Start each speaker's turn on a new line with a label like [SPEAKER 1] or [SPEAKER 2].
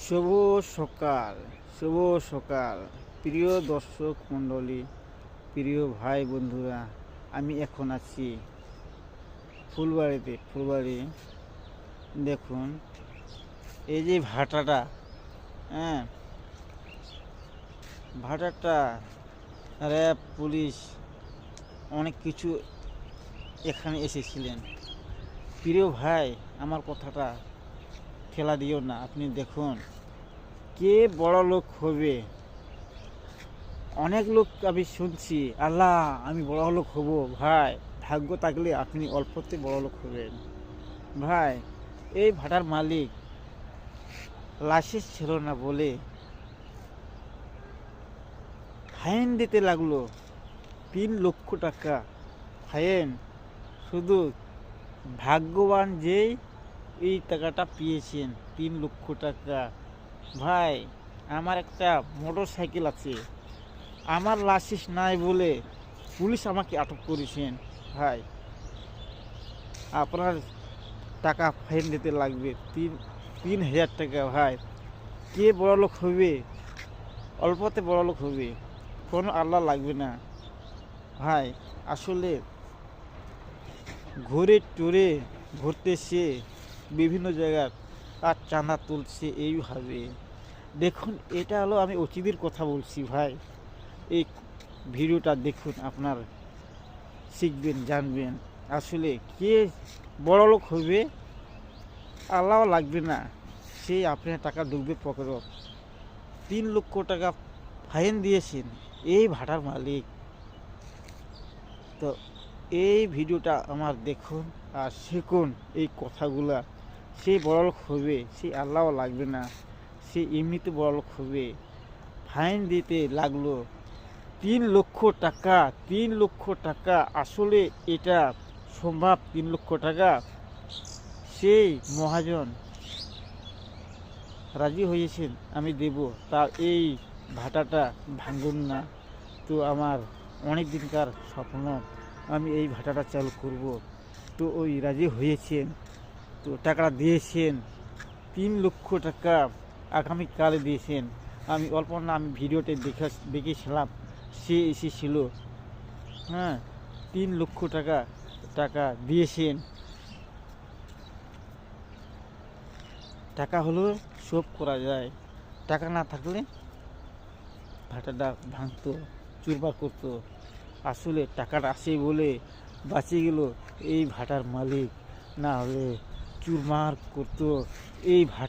[SPEAKER 1] শুভ সকাল, শুভ সকাল প্রিয় দর্শক মণ্ডলী, প্রিয় ভাই বন্ধুরা। আমি এখন আছি ফুলবাড়ি। দেখুন এই যে ভাটাটা, হ্যাঁ, ভাটাটা র্যাব, পুলিশ অনেক কিছু এখানে এসেছিলেন। প্রিয় ভাই, আমার কথাটা ফেলা দিও না। আপনি দেখুন কে বড় লোক হবে। অনেক লোক আমি শুনছি, আল্লাহ আমি বড় লোক হব। ভাই, ভাগ্য থাকলে আপনি অল্পতে বড় লোক হবেন। ভাই, এই ভাটার মালিক লাইসেন্স ছিল না বলে ফাইন দিতে লাগলো 3 লক্ষ টাকা ফাইন। শুধু ভাগ্যবান যেই এই টাকাটা পেয়েছেন, 3 লক্ষ টাকা। ভাই, আমার একটা মোটর সাইকেল আছে, আমার লাইসেন্স নাই বলে পুলিশ আমাকে আটক করেছেন। ভাই, আপনার টাকা ফাইন দিতে লাগবে 3,000 টাকা। ভাই, কে বড়লোক হবে? অল্পতে বড়লোক হবে, কোনো আল্লাহ লাগবে না। ভাই, আসলে ঘুরে টুরে ঘুরতেছে বিভিন্ন জায়গার আর চাঁদা তুলছে এইভাবে। দেখুন, এটা হলো আমি অতীতের কথা বলছি। ভাই, এই ভিডিওটা দেখুন, আপনার শিখবেন, জানবেন আসলে কে বড়লোক হবে। আল্লাহ লাগবে না, সেই আপনার টাকা ঢুকবে পকেটে। 3 লক্ষ টাকা ফাইন দিয়েছেন এই ভাটার মালিক। তো এই ভিডিওটা আমার দেখুন আর শিখুন এই কথাগুলা। সে বড়লোক হবে, সে আল্লাহ লাগবে না, সে এমনিতে বড়লোক হবে। ফাইন দিতে লাগলো 3 লক্ষ টাকা। 3 লক্ষ টাকা, আসলে এটা সম্ভব? 3 লক্ষ টাকা? সেই মহাজন রাজি হয়েছেন আমি দেব, তার এই ভাটাটা ভাঙুন না। তো আমার অনেক দিনকার স্বপ্ন, আমি এই ভাটাটা চালু করব। তো ওই রাজি হয়েছেন, তো টাকাটা দিয়েছেন 3 লক্ষ টাকা আগামীকালে দিয়েছেন। আমি অল্প না, আমি ভিডিওতে দেখেছিলাম, সে এসেছিল। হ্যাঁ, 3 লক্ষ টাকা টাকা দিয়েছেন। টাকা হলো সব করা যায়, টাকা না থাকলে ভাটাটা ভাঙতো, চুরমার করতো। আসলে টাকাটা আসে বলে বাঁচে গেল এই ভাটার মালিক, না হলে চুরমার করতো এই ভাটা।